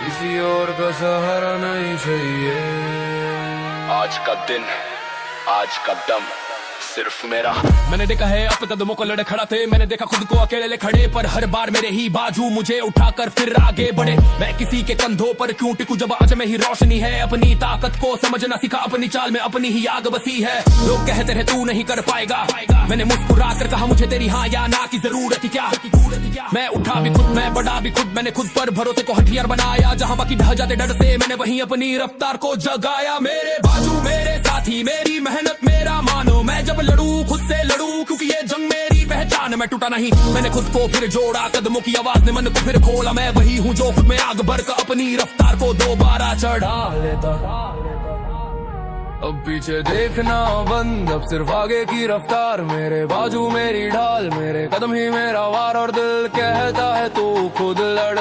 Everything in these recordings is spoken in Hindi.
किसी और का सहारा नहीं चाहिए। आज का दिन, आज का दम सिर्फ मेरा। मैंने देखा है अपने कदमों को लड़े खड़ा थे, मैंने देखा खुद को अकेले खड़े, पर हर बार मेरे ही बाजू मुझे उठाकर फिर आगे बढ़े। मैं किसी के कंधों पर क्यों टिकूं जब आज में ही रोशनी है। अपनी ताकत को समझना सीखा, अपनी चाल में अपनी ही आग बसी है। लोग कहते रहे तू नहीं कर पाएगा, मैंने मुस्कुरा कर कहा मुझे तेरी हाँ या ना की जरूरत ही क्या। मैं उठा भी खुद, मैं बढ़ा भी खुद, मैंने खुद पर भरोसे को हथियार बनाया। जहाँ बाकी ढह जाते डर से, मैंने वहीं अपनी रफ्तार को जगाया। मेरे बाजू मेरे साथी, मेरी मेहनत मेरा मानो। मैं जब लड़ूं खुद से लड़ूं, क्योंकि ये जंग मेरी पहचान। मैं टूटा नहीं, मैंने खुद को फिर जोड़ा, कदमों की आवाज ने मन को फिर खोला। मैं वही हूँ जो खुद में आग भर कर अपनी रफ्तार को दोबारा चढ़ा लेता। अब पीछे देखना बंद, अब सिर्फ आगे की रफ्तार। मेरे बाजू मेरी ढाल, मेरे कदम ही मेरा वार। और दिल कहता है तू खुद लड़,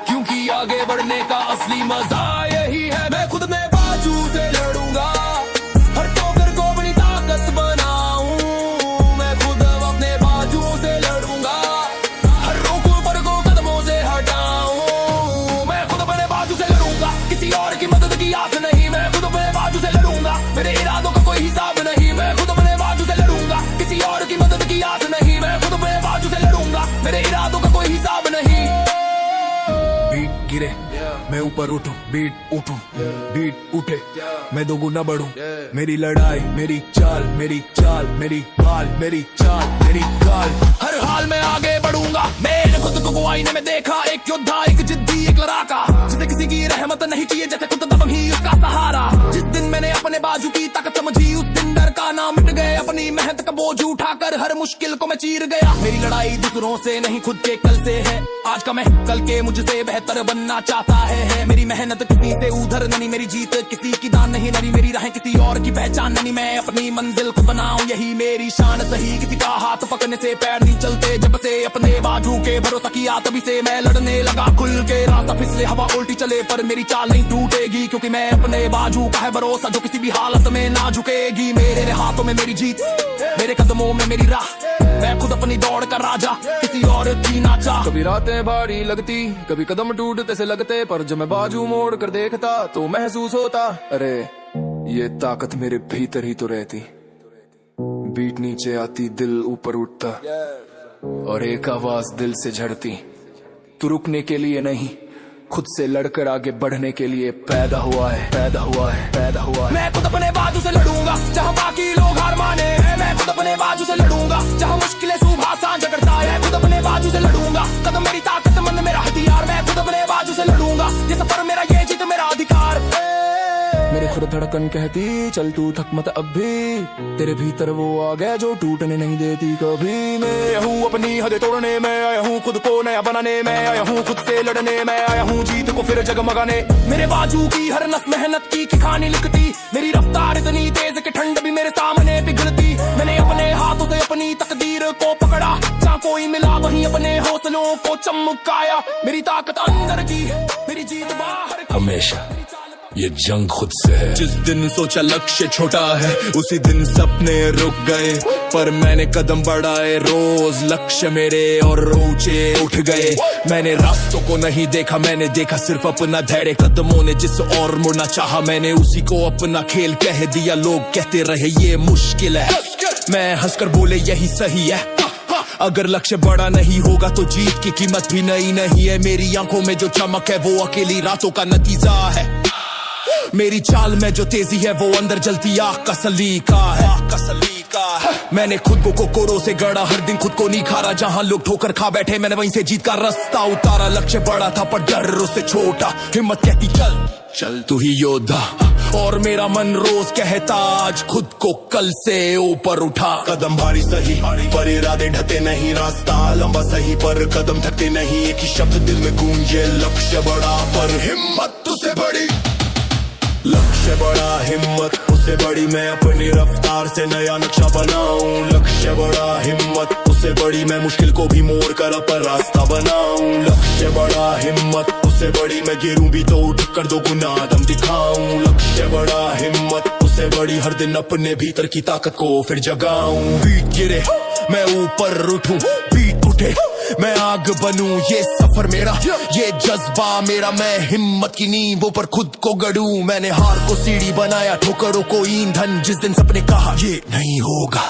क्योंकि आगे बढ़ने का असली मजा यही है। मैं खुद में बाजू से लड़ूंगा, हर ठोकर को अपनी ताकत बनाऊं। मैं खुद अपने बाजू से लड़ूंगा, हर रोक पर को कदमों से हटाऊं। मैं खुद अपने बाजू से लड़ूंगा, किसी और की मदद की आस नहीं। मैं खुद अपने बाजू से लड़ूंगा, मेरे इरादों का कोई हिसाब नहीं। मैं खुद अपने बाजू से लड़ूंगा, किसी और की मदद की आस नहीं। मैं खुद अपने बाजू से लड़ूंगा, मेरे इरादों का कोई हिसाब नहीं। बीट गिरे मैं ऊपर उठूं, बीट उठूं, बीट उठे मैं दो गुना बढ़ूं। मेरी लड़ाई मेरी चाल, मेरी चाल मेरी हाल, मेरी चाल मेरी काल। हर हाल में आगे बढ़ूंगा। मैंने खुद को आईने में देखा, एक योद्धा, एक जिद्दी, एक लड़ाका, जिसे किसी की रहमत नहीं चाहिए, जैसे खुद दम ही उसका सहारा। जिस दिन मैंने अपने बाजू की ताकत समझी, उस दिन डर का नाम मिट गए। अपनी मेहनत का बोझ उठाकर हर मुश्किल को मैं चीर गया। मेरी लड़ाई दूसरों से नहीं, खुद के कल से है। आज का मैं कल के मुझसे बेहतर बनना चाहता है। मेरी मेहनत किसी से उधर नहीं, मेरी जीत किसी की दान नहीं नरी। मेरी राहें किसी और की पहचान नहीं, मैं अपनी मंजिल को बनाऊं यही मेरी शान सही। किसी का हाथ पकड़ने से पैर नहीं चलते, जब से अपने बाजू के भरोसा किया तभी से मैं लड़ने लगा खुल के। रास्ता फिसले हवा उल्टी चले, पर मेरी चाल नहीं टूटेगी, क्योंकि मैं अपने बाजू का है भरोसा जो किसी भी हालत में ना झुकेगी। मेरे हाथों में मेरी जीत, मेरे कदमों में मेरी राह। मैं खुद अपनी दौड़ का राजा, किसी और की ना चाह। कभी रातें भारी लगती, कभी कदम टूटते से लगते, पर जब मैं बाजू मोड़ कर देखता तो महसूस होता, अरे ये ताकत मेरे भीतर ही तो रहती। बीट नीचे आती, दिल ऊपर उठता, और एक आवाज दिल से झड़ती, तू रुकने के लिए नहीं, खुद से लड़कर आगे बढ़ने के लिए पैदा हुआ है, पैदा हुआ है, पैदा हुआ है। मैं खुद अपने बाजू से लड़ूंगा, जहाँ बाकी लोग हार माने हैं। मैं खुद अपने बाजू से लड़ूंगा, जहाँ मुश्किलें सुबह सांझ करता है। खुद अपने बाजू से लड़ूंगा, कदम मेरी ताकत, मन मेरा हथियार। मैं खुद अपने बाजू से लड़ूंगा, ये सफर मेरा, ये जीत मेरा अधिकार। मेरी खुद धड़कन कहती चल तू थक मत अब भी, तेरे भीतर वो आ गया जो टूटने नहीं देती कभी। मैं आया हूँ अपनी हदें तोड़ने, मैं आया हूँ खुद को नया बनाने, मैं आया हूँ खुद से लड़ने, मैं आया हूँ जीत को फिर जगमगाने। मेरे बाजू की हर नस मेहनत की कहानी लिखती, मेरी रफ्तार इतनी तेज कि ठंड भी मेरे सामने पिघलती। मैंने अपने हाथों से अपनी तकदीर को पकड़ा, जहाँ कोई मिला वहीं अपने हौसलों को चमकाया। मेरी ताकत अंदर की, मेरी जीत बाहर की। हमेशा ये जंग खुद से है। जिस दिन सोचा लक्ष्य छोटा है, उसी दिन सपने रुक गए, पर मैंने कदम बढ़ाए रोज, लक्ष्य मेरे और ऊंचे उठ गए। मैंने रास्तों को नहीं देखा, मैंने देखा सिर्फ अपना धैर्य। कदमों ने जिस और मुड़ना चाहा, मैंने उसी को अपना खेल कह दिया। लोग कहते रहे ये मुश्किल है, मैं हंसकर बोले यही सही है। अगर लक्ष्य बड़ा नहीं होगा तो जीत की कीमत भी नहीं है। मेरी आंखों में जो चमक है वो अकेली रातों का नतीजा है। मेरी चाल में जो तेजी है वो अंदर जलती आग का सलीका है, आग का सलीका है। मैंने खुद को कोरों से गढ़ा, हर दिन खुद को निखारा। जहां लोग ठोकर खा बैठे, मैंने वहीं से जीत का रास्ता उतारा। लक्ष्य बड़ा था पर डर उससे छोटा, हिम्मत कहती चल चल तू ही योद्धा। और मेरा मन रोज कहता आज खुद को कल से ऊपर उठा। कदम भारी सही पर इरादे ढते नहीं, रास्ता लंबा सही पर कदम थकते नहीं। एक ही शब्द दिल में गूंजे, लक्ष्य बड़ा पर हिम्मत तुझसे बड़ी। लक्ष्य बड़ा हिम्मत उससे बड़ी, मैं अपनी रफ्तार से नया नक्शा बनाऊं। लक्ष्य बड़ा हिम्मत उससे बड़ी, मैं मुश्किल को भी मोड़ कर अपन रास्ता बनाऊं। लक्ष्य बड़ा हिम्मत उससे बड़ी, मैं गिरूं भी तो उठ कर दो गुना दम दिखाऊं। लक्ष्य बड़ा हिम्मत उससे बड़ी, हर दिन अपने भीतर की ताकत को फिर जगाऊं। बीट गिरे मैं ऊपर उठूं, बीट उठे मैं आग बनूं, ये सफर मेरा, ये जज्बा मेरा, मैं हिम्मत की नींवों पर खुद को गढ़ूं। मैंने हार को सीढ़ी बनाया, ठोकरों को ईंधन। जिस दिन सबने कहा ये नहीं होगा,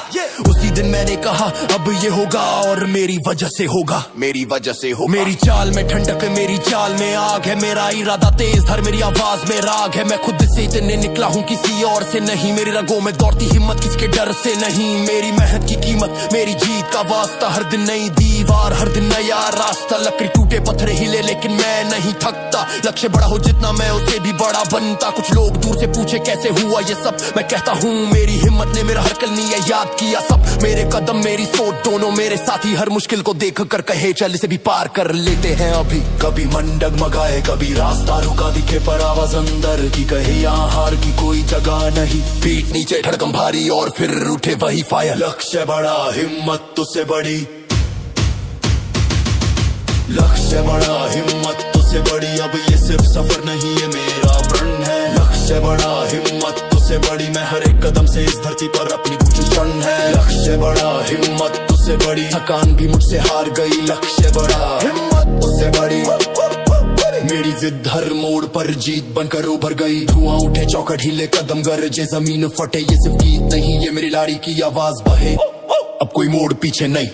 उसी दिन मैंने कहा अब ये होगा, और मेरी वजह से होगा, मेरी वजह से होगा। मेरी चाल में ठंडक, मेरी चाल में आग है, मेरा इरादा तेज धर, मेरी आवाज में राग है। मैं खुद से इतने निकला हूँ, किसी और से नहीं। मेरी रगों में दौड़ती हिम्मत, किसके डर से नहीं। मेरी मेहनत की कीमत, मेरी जीत का वास्ता, हर दिन नई दीवार, हर दिन नया रास्ता। लकड़ी टूटे पत्थर हिले लेकिन मैं नहीं थकता। लक्ष्य बड़ा हो जितना मैं उससे भी बड़ा बनता। कुछ लोग दूर से पूछे कैसे हुआ ये सब, मैं कहता हूँ मेरी हिम्मत ने मेरा हर कलनिया याद किया सब। मेरे कदम मेरी सोच दोनों मेरे साथी, हर मुश्किल को देख कर कहे चल इसे भी पार कर लेते हैं अभी। कभी मन डगमगाए, कभी रास्ता रुका दिखे, पर आवाज अंदर की कहे यहाँ हार की कोई जगह नहीं। पीठ नीचे धड़कन भारी और फिर उठे वही फायर। लक्ष्य बड़ा, हिम्मत तुझसे बड़ी। लक्ष्य बड़ा, हिम्मत तुझसे बड़ी। अब ये सिर्फ सफर नहीं, ये मेरा प्रण है। लक्ष्य बड़ा, हिम्मत तुझसे बड़ी। मैं हर एक कदम से इस धरती पर अपनी कुछ क्षण है। लक्ष्य बड़ा, हिम्मत तुझसे बड़ी। थकान भी मुझसे हार गई। लक्ष्य बड़ा, हिम्मत तुझसे बड़ी। मेरी जिद हर मोड़ पर जीत बनकर उभर गई। धुआं उठे, चौखट हिले, कदम गरजे, जमीन फटे। ये सिर्फ गीत नहीं, ये मेरी लाड़ी की आवाज बहे। अब कोई मोड़ पीछे नहीं,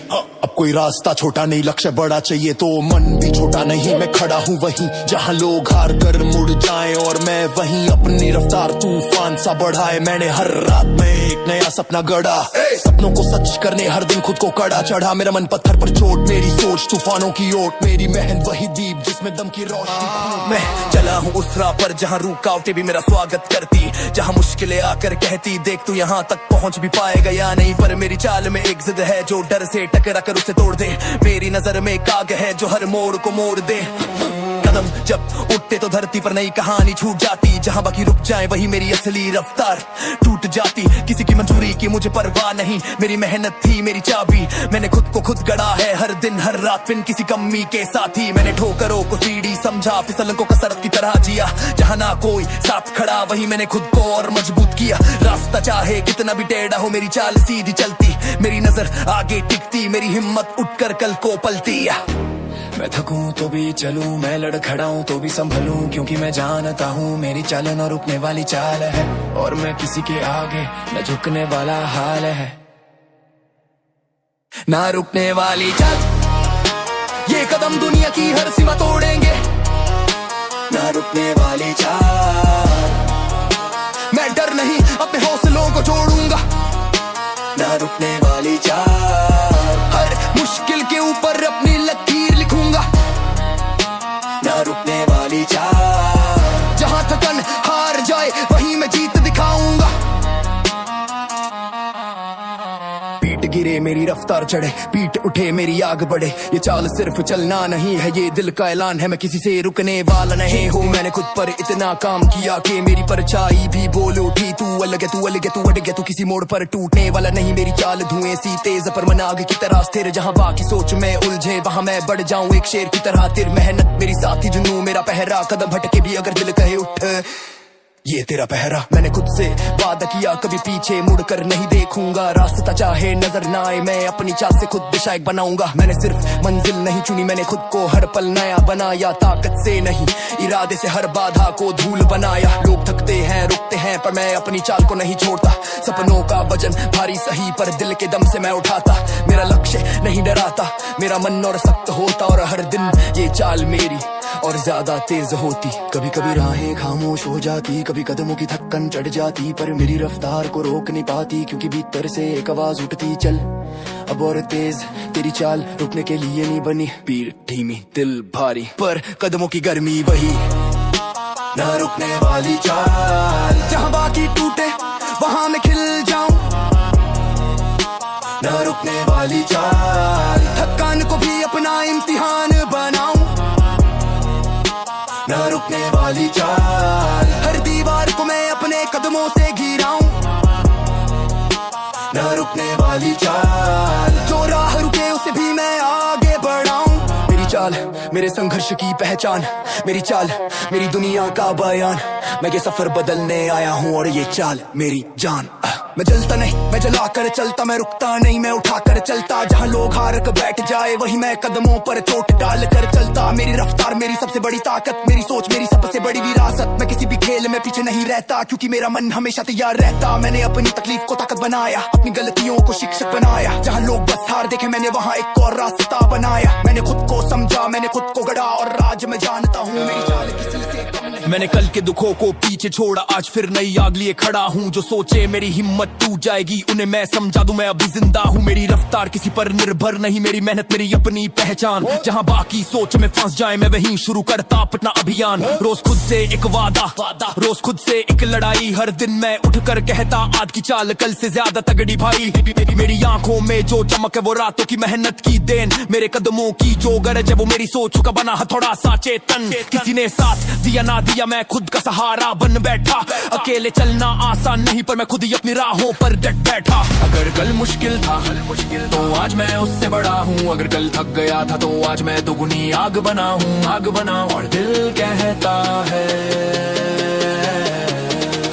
अब कोई रास्ता छोटा नहीं। लक्ष्य बड़ा चाहिए तो मन भी छोटा नहीं। मैं खड़ा हूँ वहीं जहाँ लोग हार कर मुड़ जाएं, और मैं वहीं अपनी रफ्तार तूफान सा बढ़ाए। मैंने हर रात में एक नया सपना गढ़ा, सपनों को सच करने हर दिन खुद को कड़ा चढ़ा। मेरा मन पत्थर पर चोट, मेरी सोच तूफानों की ओट। मेरी मेहनत वही दीप जिसमें दम की रोशनी। मैं चला हूँ उस राह पर जहाँ रुकावटें भी मेरा स्वागत करती, जहाँ मुश्किलें आकर कहती देख तू यहाँ तक पहुँच भी पाएगा या नहीं। पर मेरी चाल में एक जिद है जो डर से टकरा कर उसे तोड़ दे। मेरी नजर में काग है जो हर मोड़ को मोड़ दे। कदम जब उठते तो धरती पर नई कहानी छूट जाती, जहाँ बाकी रुक जाए वही मेरी असली रफ्तार टूट जाती। किसी की मंजूरी की मुझे परवाह नहीं, मेरी मेहनत थी मेरी चाबी। मैंने खुद को खुद गढ़ा है, हर दिन हर रात बिन किसी कमी के साथ ही। मैंने ठोकरों को सीढ़ी समझा, फिसलन को कसरत की तरह जिया। जहाँ ना कोई साथ खड़ा वही मैंने खुद को और मजबूत किया। रास्ता चाहे कितना भी टेढ़ा हो, मेरी चाल सीधी चलती, मेरी नजर आगे टिकती, मेरी हिम्मत उठकर कल को पलती। मैं थकूं तो भी चलूं, मैं लड़खड़ाऊं तो भी संभलूं, क्योंकि मैं जानता हूँ मेरी चाल न रुकने वाली चाल है, और मैं किसी के आगे न झुकने वाला हाल है। ना रुकने वाली चाल, ये कदम दुनिया की हर सीमा तोड़ेंगे। ना रुकने वाली चाल, मैं डर नहीं अपने हौसलों को जोड़ूंगा। ना रुकने वाली चाल, हर मुश्किल के ऊपर अपनी लकीर लिखूंगा। ना रुकने वाली चाल, जहां थकन हार जाए वहीं मैं जीत दिखाऊंगा। पीठ गिरे मेरी रफ्तार चढ़े, पीठ उठे मेरी आग बढ़े। ये चाल सिर्फ चलना नहीं है, ये दिल का ऐलान है। मैं किसी से रुकने वाला नहीं हूँ। मैंने खुद पर इतना काम किया कि मेरी परछाई भी बोल उठी। तू अलग है, तू अलग है, तू अड़ गया, तू किसी मोड़ पर टूटने वाला नहीं। मेरी चाल धुएं सी तेज पर मन आग की तरह स्थिर, जहाँ बाकी सोच में उलझे वहाँ मैं बढ़ जाऊं एक शेर की तरह। तिर मेहनत मेरी साथी, जुनून मेरा पहरा। कदम भटके भी अगर दिल कहे उठ, ये तेरा पहरा। मैंने खुद से वादा किया कभी पीछे मुड़कर नहीं देखूंगा। रास्ता चाहे नजर ना आए, मैं अपनी चाल से खुद दिशा एक बनाऊंगा। मैंने सिर्फ मंजिल नहीं चुनी, मैंने खुद को हर पल नया बनाया। ताकत से नहीं, इरादे से हर बाधा को धूल बनाया। लोग थकते हैं, रुकते हैं, पर मैं अपनी चाल को नहीं छोड़ता। सपनों का वजन भारी सही, पर दिल के दम से मैं उठाता। मेरा लक्ष्य नहीं डराता, मेरा मन और सख्त होता, और हर दिन ये चाल मेरी और ज्यादा तेज होती। कभी कभी राहें खामोश हो जाती, कभी कदमों की थक्कन चढ़ जाती, पर मेरी रफ्तार को रोक नहीं पाती, क्योंकि भीतर से एक आवाज उठती, चल अब और तेज। तेरी चाल रुकने के लिए नहीं बनी, पीठ धीमी दिल भारी, पर कदमों की गर्मी वही। ना रुकने वाली चाल, जहाँ बाकी टूटे वहाँ मैं खिल जाऊं। ना रुकने वाली चाल, थकान को भी अपना इम्तिहान बनाऊं। ना रुकने वाली चाल, हर दीवार को मैं अपने कदमों से घिराऊं। ना रुकने वाली चाल, जो राह रुके उसे भी मैं आगे बढ़ाऊं। मेरी चाल मेरे संघर्ष की पहचान, मेरी चाल मेरी दुनिया का बयान। मैं ये सफर बदलने आया हूँ, और ये चाल मेरी जान। मैं जलता नहीं, मैं जला कर चलता, मैं रुकता नहीं, मैं उठा कर चलता। जहाँ लोग हार कर बैठ जाए वही मैं कदमों पर चोट डाल कर चलता। मेरी रफ्तार मेरी सबसे बड़ी ताकत, मेरी सोच मेरी सबसे बड़ी विरासत। मैं किसी भी खेल में पीछे नहीं रहता क्योंकि मेरा मन हमेशा तैयार रहता। मैंने अपनी तकलीफ को ताकत बनाया, अपनी गलतियों को शिक्षक बनाया। जहाँ लोग बस हार देखे मैंने वहाँ एक और रास्ता बनाया। मैंने खुद को समझा, मैंने खुद को गढ़ा और आज मैं जानता हूँ मेरी चाल किसी से कम नहीं। मैंने कल के दुखों को पीछे छोड़ा, आज फिर नई आग लिए खड़ा हूँ। जो सोचे मेरी हिम्मत टूट जाएगी उन्हें मैं समझा दूं मैं अभी जिंदा हूँ। मेरी रफ्तार किसी पर निर्भर नहीं, मेरी मेहनत मेरी अपनी पहचान। जहाँ बाकी सोच में फंस जाए मैं वहीं शुरू करता अपना अभियान। रोज खुद से एक वादा, रोज खुद से एक लड़ाई। हर दिन मैं उठकर कहता आज की चाल कल से ज्यादा तगड़ी भाई। मेरी आंखों में जो चमक है वो रातों की मेहनत की देन। मेरे कदमों की जो गरज है वो मेरी सोच का बना हथौड़ा सा चेतन। किसी ने साथ दिया ना दिया मैं खुद का सहारा बन बैठा। अकेले चलना आसान नहीं पर मैं खुद ही अपनी राहों पर डट बैठा। अगर कल मुश्किल था तो आज मैं उससे बड़ा हूँ। अगर कल थक गया था तो आज मैं दोगुनी आग बना हूँ, आग बना। और दिल कहता है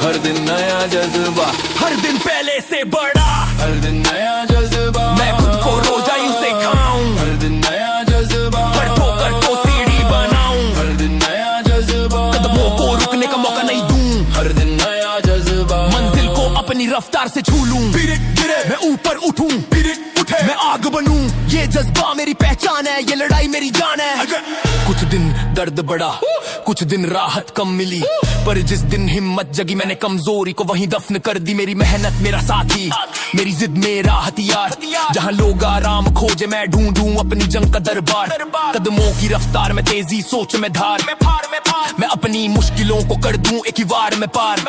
हर दिन नया जज्बा, हर दिन पहले से बड़ा, हर दिन नया जज्बा। मैं खुद को रोजाई से खाऊं, हर दिन नया जज्बा। हर ठोकर को सीढ़ी बनाऊं, हर दिन नया जज्बा। कदमों को रुकने का मौका नहीं दूं, हर दिन नया जज्बा। मंजिल को अपनी रफ्तार से छू लूं। मैं ऊपर उठूं, मैं आग बनूं। ये जज्बा मेरी पहचान है, ये लड़ाई मेरी जान है। कुछ दिन दर्द बढ़ा, कुछ दिन राहत कम मिली, पर जिस दिन हिम्मत जगी मैंने कमजोरी को वहीं दफन कर दी। मेरी मेहनत मेरा साथी, मेरी जिद मेरा हथियार। जहाँ लोग आराम खोजे मैं ढूंढूं अपनी जंग का दरबार। कदमों की रफ्तार में तेजी, सोच में धार। मैं अपनी मुश्किलों को कर दूं एक ही वार में पार।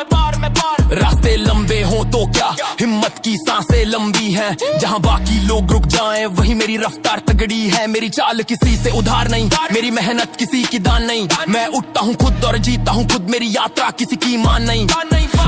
रास्ते लंबे हो तो क्या, हिम्मत की सांसें लंबी हैं। जहाँ बाकी लोग रुक जाएं वही मेरी रफ्तार तगड़ी है। मेरी चाल किसी से उधार नहीं, मेरी मेहनत किसी की दान नहीं। मैं उठता हूँ खुद और जीता हूँ खुद, मेरी यात्रा किसी की मान नहीं।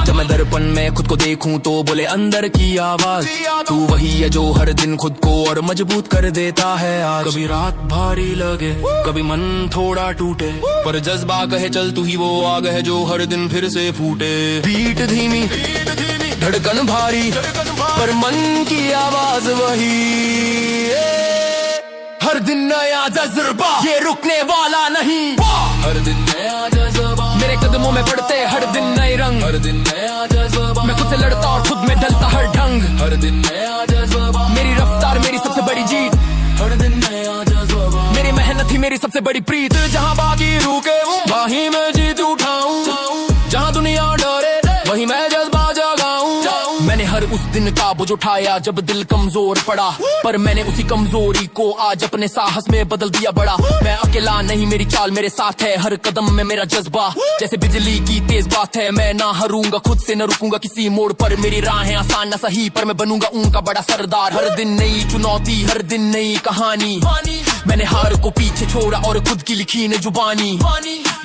जब मैं दर्पण में खुद को देखूं तो बोले अंदर की आवाज, तू वही है जो हर दिन खुद को और मजबूत कर देता है आज। कभी रात भारी लगे, कभी मन थोड़ा टूटे, पर जज्बा कहे चल तू ही वो आग है जो हर दिन फिर से फूटे। बीट धीमी, धड़कन भारी, पर मन की आवाज वही। हर दिन नया जज्बा, ये रुकने वाला नहीं। हर दिन नया जज्बा। मेरे कदमों में पड़ते हर दिन नए रंग। हर दिन नया जज्बा। मैं खुद से लड़ता और खुद में ढलता हर ढंग। हर दिन नया जज्बा। मेरी रफ्तार मेरी सबसे बड़ी जीत, हर दिन नया जज्बा। मेरी मेहनत ही मेरी सबसे बड़ी प्रीत। जहाँ बाकी रुके वहीं मैं जीत उठाऊं, जहाँ दुनिया डरे वहीं मैं जज्बा जगाऊं। मैंने हर उस दिन का बोझ उठाया जब दिल कमजोर पड़ा, पर मैंने उसी कमजोरी को आज अपने साहस में बदल दिया बड़ा। मैं अकेला नहीं, मेरी चाल मेरे साथ है, हर कदम में मेरा जज्बा जैसे बिजली की तेज बात है। मैं ना हरूंगा, खुद से न रुकूंगा किसी मोड़ पर। मेरी राहें आसान न सही पर मैं बनूंगा उनका बड़ा सरदार। हर दिन नई चुनौती, हर दिन नई कहानी। मैंने हार को पीछे छोड़ा और खुद की लिखी न जुबानी।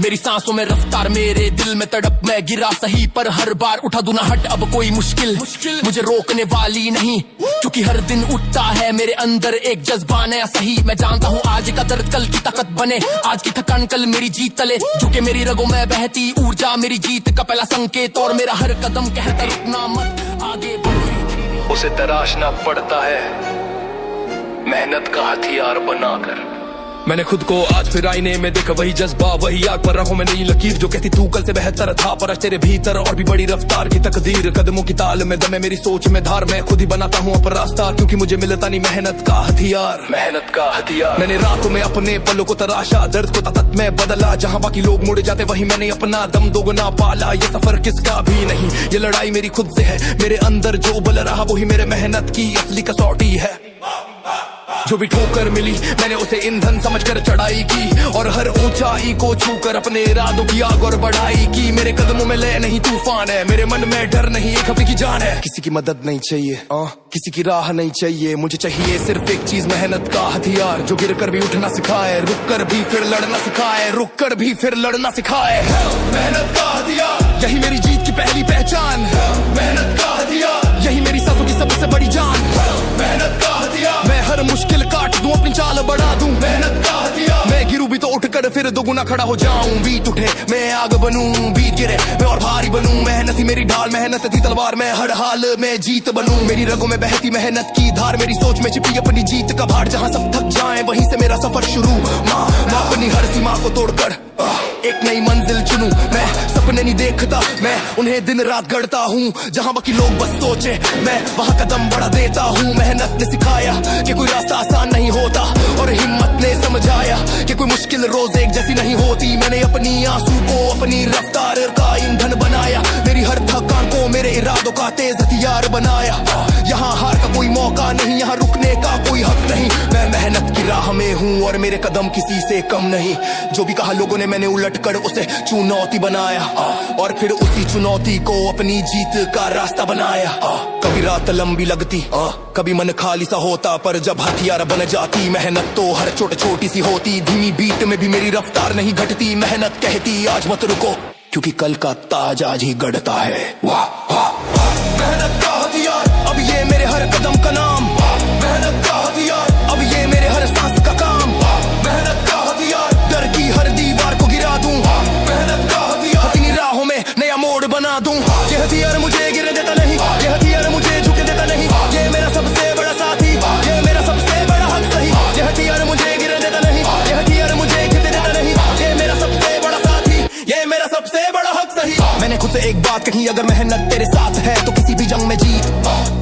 मेरी सांसों में रफ्तार, मेरे दिल में तड़प। मैं गिरा सही पर हर बार उठा दूं ना हट। अब कोई मुश्किल मुझे रोकने वाली नहीं, क्योंकि हर दिन उठता है मेरे अंदर एक जज्बा नया सही। मैं जानता हूँ आज का दर्द कल की ताकत बने, आज की थकान कल मेरी जीत तले। झुके मेरी रगों में बहती ऊर्जा मेरी जीत का पहला संकेत, और मेरा हर कदम कहता रुकना मत, आगे बढ़ो। उसे तराशना पड़ता है मेहनत का हथियार बनाकर। मैंने खुद को आज फिर आईने में देखा, वही जज्बा वही आग पर आंखों में नई लकीर जो कहती तू कल से बेहतर था। पर आज तेरे भीतर और भी बड़ी रफ्तार की तकदीर। कदमों की ताल में दम है मेरी सोच में धार। मैं खुद ही बनाता हूँ अपना रास्ता, क्योंकि मुझे मिलता नहीं मेहनत का हथियार। मेहनत का हथियार। मैंने रातों में अपने पलों को तराशा, दर्द को ताकत में बदला। जहाँ बाकी लोग मुड़ जाते वही मैंने अपना दम दोगुना पाला। ये सफर किसका भी नहीं, ये लड़ाई मेरी खुद से है। मेरे अंदर जो बल रहा वही मेरे मेहनत की असली कसौटी है। जो भी ठोकर मिली मैंने उसे ईंधन समझकर चढ़ाई की, और हर ऊंचाई को छूकर अपने इरादों की आग और बढ़ाई की। मेरे कदमों में लय नहीं तूफान है, मेरे मन में डर नहीं एक अपनी की जान है। किसी की मदद नहीं चाहिए, किसी की राह नहीं चाहिए, मुझे चाहिए सिर्फ एक चीज, मेहनत का हथियार जो गिर कर भी उठना सिखाए, रुक कर भी फिर लड़ना सिखाए, रुक कर भी फिर लड़ना सिखाए। मेहनत का हथियार, यही मेरी जीत की पहली पहचान। मेहनत का हथियार, यही मेरी सांसों की सबसे बड़ी जान। मेहनत का हथियार, मैं हर मुश्किल काट दूं, अपनी चाल बढ़ा दूं। मेहनत का हथियार, मैं गिरूं भी तो उठ कर तोड़कर फिर दोगुना खड़ा हो जाऊं। बीट उठे मैं आग बनूं, बीट गिरे मैं और भारी बनूं। मेहनत ही मेरी ढाल, मेहनत थी तलवार, मैं हर हाल में जीत बनूं। मेरी रगों में बहती मेहनत की धार, मेरी सोच में छिपी अपनी जीत का भार। जहां सब थक जाएं वहीं से मेरा सफर शुरू। माँ अपनी हर सीमा को तोड़कर एक नई मंजिल चुनूं। मैं सपने नहीं देखता, मैं उन्हें दिन रात गढ़ता हूँ। जहां बाकी लोग बस सोचे मैं वहां कदम बढ़ा देता हूँ। मेहनत ने सिखाया कि कोई रास्ता आसान नहीं होता, और हिम्मत ने समझाया कि कोई मुश्किल रोज एक जैसी नहीं होती। मैंने अपनी आंसू को अपनी रफ्तार का ईंधन बनाया, मेरी हर थकान को मेरे इरादों का तेज हथियार बनाया। यहाँ हार का कोई मौका नहीं, यहाँ रुकने का कोई हक नहीं। मैं मेहनत की राह में हूँ और मेरे कदम किसी से कम नहीं। जो भी कहा लोगों ने मैंने उलट कर उसे चुनौती बनाया, और फिर उसी चुनौती को अपनी जीत का रास्ता बनाया। कभी रात लंबी लगती, कभी मन खाली सा होता, पर जब हथियार बन जाती मेहनत तो हर छोटी छोटी सी होती। धीमी बीट में भी मेरी रफ्तार नहीं घटती, मेहनत कहती आज मत रुको, क्योंकि कल का ताज आज ही गढ़ता है। वाह मेहनत का हथियार, अब ये मेरे हर कदम का नाम। मेहनत का हथियार, अब ये मेरे हर सांस का काम। मेहनत का हथियार, डर की हर दीवार को गिरा दूं। मेहनत का हथियार, अपनी राहों में नया मोड़ बना दूं। ये हथियार मुझे गिरने देता नहीं, ये हथियार मुझे झुकने देता नहीं। ये मेरा सबसे बड़ा साथी, ये मेरा सबसे बड़ा हक सही। ये हथियार मुझे गिरने देता नहीं, ये हथियार मुझे झुकने देता नहीं। ये मेरा सबसे बड़ा साथी, ये मेरा सबसे बड़ा हक सही। मैंने खुद से एक बात कही, अगर मेहनत तेरे साथ है तो किसी भी जंग में जीत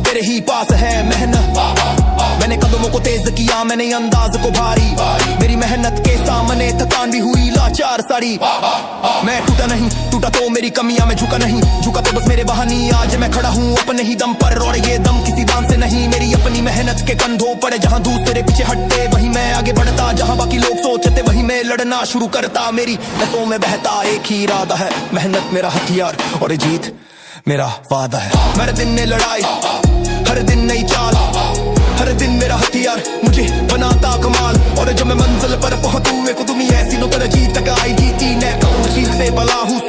तेरे ही पास है। मेहनत मैंने कदमों को तेज किया, मैंने अंदाज को भारी। मेरी मेहनत के सामने थकान भी हुई लाचार सारी। मैं टूटा नहीं, टूटा तो मेरी कमियां, मैं झुका नहीं, झुका तो बस मेरे बहानी। आज मैं खड़ा हूँ अपने ही दम पर, और ये दम किसी दान से नहीं, मेरी अपनी मेहनत के कंधों पर। जहाँ दूसरे पीछे हटते वहीं मैं आगे बढ़ता, जहाँ बाकी लोग सोचते वहीं मैं लड़ना शुरू करता। मेरी नसों में बहता एक ही इरादा है, मेहनत मेरा हथियार और जीत मेरा वादा है। मेरे दिन ने लड़ाई, हर दिन नई चाल, हर दिन मेरा हथियार मुझे बनाता कमाल। और जब मैं मंजिल पर पहुंचूं एक तुम ही ऐसी नो तरह जीत तक आई जीती ने कौन से बला हूँ।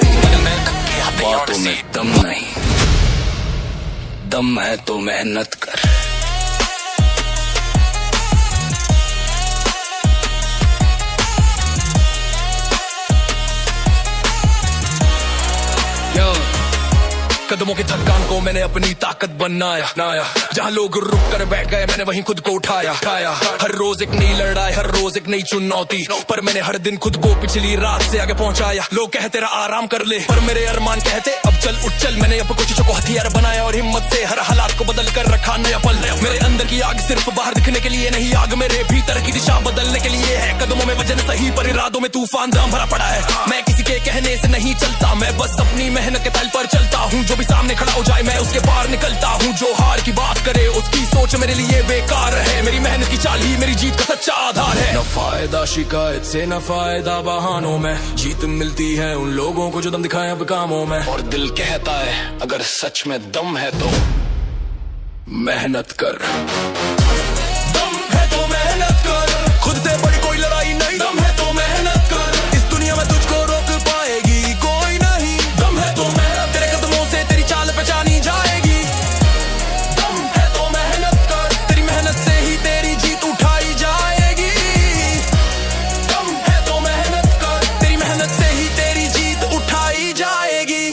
बातों में दम नहीं, दम है तो मेहनत कर। कदमों की थकान को मैंने अपनी ताकत बनाया। जहाँ लोग रुक कर बैठ गए मैंने वहीं खुद को उठाया। हर रोज एक नई लड़ाई, हर रोज एक नई चुनौती, पर मैंने हर दिन खुद को पिछली रात से आगे पहुंचाया। लोग कहते रहा आराम कर ले, पर मेरे अरमान कहते अब चल उठ चल। मैंने अपनी कोशिशों को हथियार बनाया और हिम्मत से हर हालात को बदल कर रखा नया पल। मेरे अंदर की आग सिर्फ बाहर दिखने के लिए नहीं, आग मेरे भीतर की दिशा बदलने के लिए है। कदमों में वजन सही पर इरादों में तूफान दम भरा पड़ा है। मैं किसी के कहने से नहीं चलता, मैं बस अपनी मेहनत के तल पर चलता हूँ। जो भी सामने खड़ा हो जाए मैं उसके पार निकलता हूँ। जो हार की बात करे उसकी सोच मेरे लिए बेकार है। मेरी मेहनत की चाल ही मेरी जीत का सच्चा आधार है। न फायदा शिकायत से, न फायदा बहानों में, जीत मिलती है उन लोगों को जो दम दिखाए अब कामों में। और दिल कहता है अगर सच में दम है तो मेहनत कर। दम है तो मेहनत कर, खुद से बड़ी कोई लड़ाई नहीं। दम है तो मेहनत कर, इस दुनिया में तुझको रोक पाएगी कोई नहीं। दम है तो मेहनत, तेरे कदमों से तेरी चाल पहचानी जाएगी। दम है तो मेहनत कर, तेरी मेहनत से ही तेरी जीत उठाई जाएगी। दम है तो मेहनत कर, तेरी मेहनत से ही तेरी जीत उठाई जाएगी।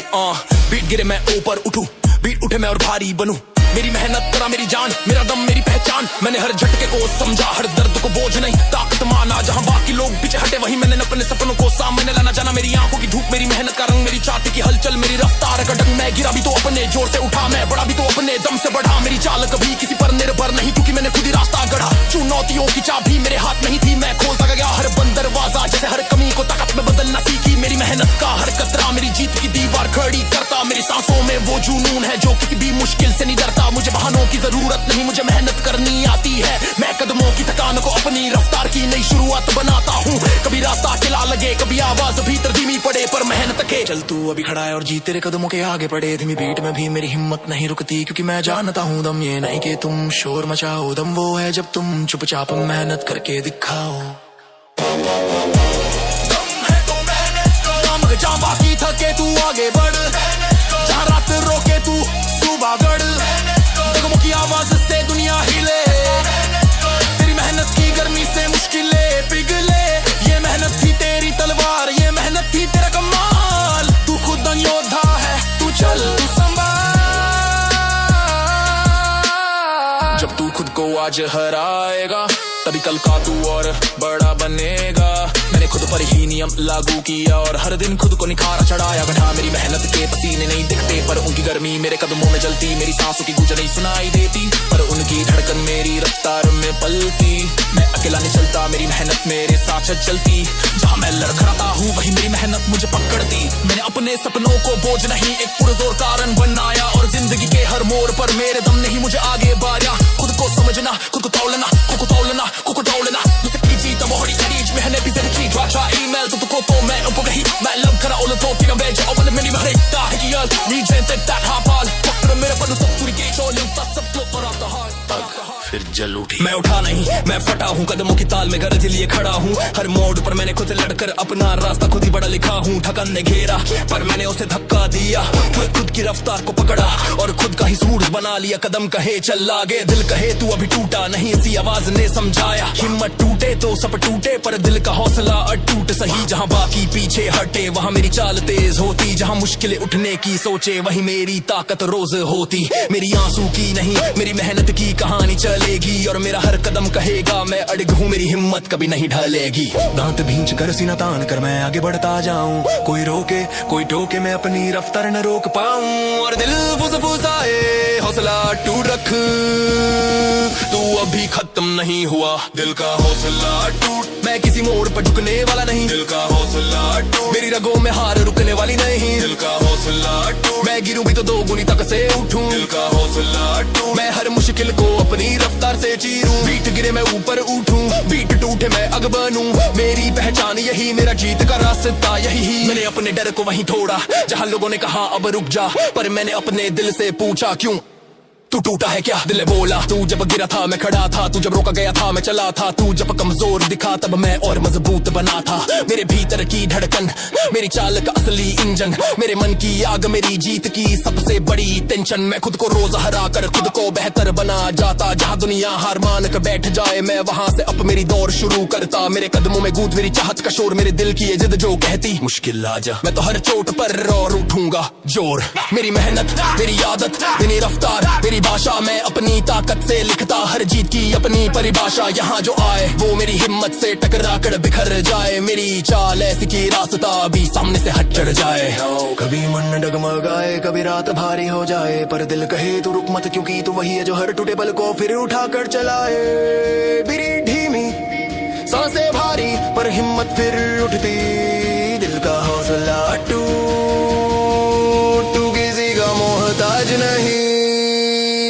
बीट गिरे मैं ऊपर उठूं, बीट उठे मैं और भारी बनूं। मेरी मेहनत करा मेरी जान, मेरा दम मेरी पहचान। मैंने हर झटके को समझा, हर दर्द को बोझ नहीं ताकत माना। जहां बाकी लोग पीछे हटे वहीं मैंने अपने सपनों को सामने लाना जाना। मेरी आंखों की धूप, मेरी मेहनत का रंग, मेरी छाती की हलचल, मेरी रफ्तार का ढंग। मैं गिरा भी तो अपने जोर से उठा, मैं बढ़ा भी तो अपने दम से बढ़ा। मेरी चाल कभी किसी पर निर्भर नहीं, क्योंकि मैंने खुद ही रास्ता गढ़ा। चुनौतियों की चाबी मेरे हाथ नहीं थी, मैं खोलता गया हर बंद दरवाजा। जैसे हर कमी को ताकत में बदलना सीखी। मेरी मेहनत का हर कतरा मेरी जीत की दीवार खड़ी करता। मेरी सांसों में वो जुनून है जो किसी भी मुश्किल से नहीं डरता। मुझे बहानों की जरूरत नहीं, मुझे मेहनत करनी आती है। मैं कदमों की थकान को अपनी रफ्तार की नई शुरुआत बनाता हूँ। कभी रास्ता अकेला लगे, कभी आवाज भीतर धीमी पड़े, पर मेहनत के चल तू अभी खड़ा है और जी तेरे कदमों के आगे पड़े। धीमी बीट में भी मेरी हिम्मत नहीं रुकती, क्योंकि मैं जानता हूँ दम ये नहीं कि तुम शोर मचाओ। दम वो है जब तुम चुपचाप मेहनत करके दिखाओ। दम है तो मेहनत कर, जहाँ बाकी थके तू आगे बढ़, जहाँ रात रोके तू सुबह गढ़। कदमों की आवाज से दुनिया हिले, तेरी मेहनत की गर्मी से मुश्किलें पिघले। ये मेहनत थी तेरी आज हराएगा, तभी कल का तू और बड़ा बनेगा। मैंने खुद पर ही नियम लागू किया और हर दिन खुद को निखारा चढ़ाया। बढ़ा मेरी मेहनत के पसीने नहीं दिखते, पर उनकी गर्मी मेरे कदमों में जलती। मेरी सांसों की गूंज नहीं सुनाई देती, पर उनकी धड़कन मेरी रफ्तार में पलती। मैं अकेला नहीं चलता, मेरी मेहनत मेरे साथ चलती। जहाँ मैं लड़खड़ाता हूँ वही मेरी मेहनत मुझे पकड़ती। मैंने अपने सपनों को बोझ नहीं एक पुरजोर कारण बनाया, और जिंदगी के हर मोड़ पर मेरे दम नहीं मुझे आगे बारिया। खुद को समझना, खुद को तौलना, खुद को तौलना, खुद को तौलना। मुझे कीजिए तब होड़ी करीज में हने बिजली की ड्राचा ईमेल तो को मैं ऊपर गई मैं लब करा ओल तो तेरा बेज ओपन मेरी भरेता है कि यार रीजेंट दैट हापाल पकड़ मेरे पर तो पूरी के चोल सब फ्लो पर आता है। फिर जल उठी। मैं उठा नहीं, मैं फटा हूँ, कदमों की ताल में गरज लिए खड़ा हूँ। हर मोड़ पर मैंने खुद लड़कर अपना रास्ता खुद ही बड़ा लिखा हूँ। ठकन ने घेरा पर मैंने उसे धक्का दिया, खुद की रफ्तार को पकड़ा और खुद का ही सूरज बना लिया। कदम कहे चल आगे, दिल कहे तू अभी टूटा नहीं, इसी आवाज ने समझाया। हिम्मत टूटे तो सब टूटे, पर दिल का हौसला अटूट सही। जहाँ बाकी पीछे हटे वहाँ मेरी चाल तेज होती, जहाँ मुश्किलें उठने की सोचे वही मेरी ताकत रोज होती। मेरी आंसू की नहीं मेरी मेहनत की कहानी चलेगी, और मेरा हर कदम कहेगा मैं अड़ग हूँ, मेरी हिम्मत कभी नहीं ढलेगी। दांत भींच कर सीना तान कर मैं आगे बढ़ता जाऊं, कोई रोके कोई टोके मैं अपनी रफ्तार न रोक पाऊं। और दिल फुसफुसाए हौसला टूट रख, तू अभी खत्म नहीं हुआ, दिल का हौसला टूट। मैं किसी मोड़ पर झुकने वाला नहीं, दिल का हौसला टूट। मेरी रगों में हार रुकने वाली नहीं। दिल का हौसला टूट। मैं गिरूं भी तो दो गुनी तक से उठूं, दिल का हौसला टूट। मैं हर मुश्किल को अपनी रफ्तार से चीरूं। बीट गिरे मैं ऊपर उठूं, बीट टूटे मैं अग बनूं। मेरी पहचान यही, मेरा जीत का रास्ता यही। मैंने अपने डर को वहीं छोड़ा जहां लोगों ने कहा अब रुक जा, पर मैंने अपने दिल से पूछा क्यों तू टूटा है क्या। दिल ने बोला तू जब गिरा था मैं खड़ा था, तू जब रोका गया था मैं चला था, तू जब कमजोर दिखा तब मैं और मजबूत बना था। मेरे भीतर की धड़कन मेरी चाल का असली इंजन, मेरे मन की आग मेरी जीत की सबसे बड़ी टेंशन। मैं खुद को रोज हरा कर खुद को बेहतर बना जाता, जहाँ दुनिया हार मान कर बैठ जाए मैं वहाँ से अब मेरी दौड़ शुरू करता। मेरे कदमों में गूंज मेरी चाहत का शोर, मेरे दिल की ये जिद जो कहती मुश्किल आ जा। मैं तो हर चोट पर और उठूंगा जोर, मेरी मेहनत मेरी आदत मेरी रफ्तार मेरी भाषा, मैं अपनी ताकत से लिखता हर जीत की अपनी परिभाषा। यहाँ जो आए वो मेरी हिम्मत से टकरा कर बिखर जाए, मेरी चाल ऐसी की रास्ता भी सामने से हट चढ़ जाए। कभी मन डगमगाए कभी रात भारी हो जाए, पर दिल कहे तू रुक मत, क्योंकि तू वही है जो हर टूटे पल को फिर उठा कर चलाए। मेरी धीमी सांसें भारी पर हिम्मत फिर उठती, दिल का हौसला टूट। तू किसी का मोहताज नहीं,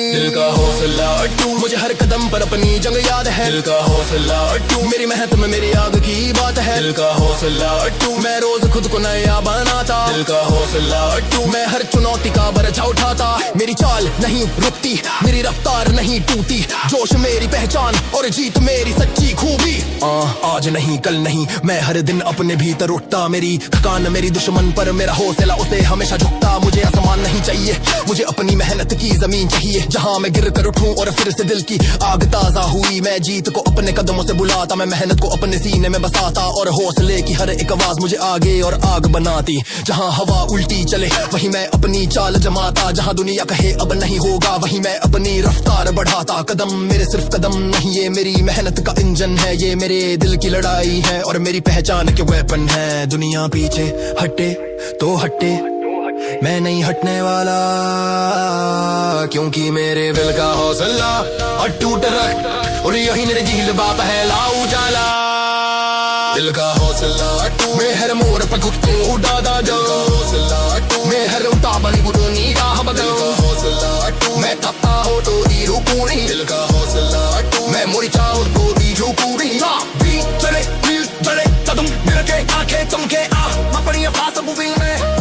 दिल का हौसला टू, मुझे हर कदम पर अपनी जंग याद है। दिल का हौसला टू, मेरी मेहनत में मेरी आग की बात है। दिल का हौसला टू, मैं रोज खुद को नया बनाता। दिल का हौसला टू, मैं हर चुनौती का बरछा उठाता। मेरी चाल नहीं रुकती, मेरी रफ्तार नहीं टूटी, जोश मेरी पहचान और जीत मेरी सच्ची खूबी। आज नहीं कल नहीं मैं हर दिन अपने भीतर उठता, मेरी थकान मेरी दुश्मन पर मेरा हौसला उसे हमेशा झुकता। मुझे आसमान नहीं चाहिए, मुझे अपनी मेहनत की जमीन चाहिए, जहाँ मैं गिर कर उठूं और फिर से दिल की आग ताजा हुई। मैं जीत को अपने कदमों से बुलाता, मैं मेहनत को अपने सीने में बसाता, और हौसले की हर एक आवाज मुझे आगे और आग बनाती। जहाँ हवा उल्टी चले वहीं मैं अपनी चाल जमाता, जहाँ दुनिया कहे अब नहीं होगा वहीं मैं अपनी रफ्तार बढ़ाता। कदम मेरे सिर्फ कदम नहीं, ये मेरी मेहनत का इंजन है, ये मेरे दिल की लड़ाई है और मेरी पहचान के वेपन है। दुनिया पीछे हटे तो हटे, मैं नहीं हटने वाला, क्योंकि मेरे दिल का हौसला अटूट रख, और यही मेरी झील बात है लाऊ जाला। दिल का हौसला टू, मैं हर मोड़ पर खुद को उड़ाता जाऊं, हौसला टू, मैं हर उतावली बुरो निगाह बदलूं, हौसला टू, मैं थकता हो तो दी रुकूं नहीं, दिल का हौसला टू, मैं मोरी चाहूं तो दी झुकूं नहीं। बीट चले कदम मिल के आंखें चमके, मैं अपनी फास्ट मूविंग में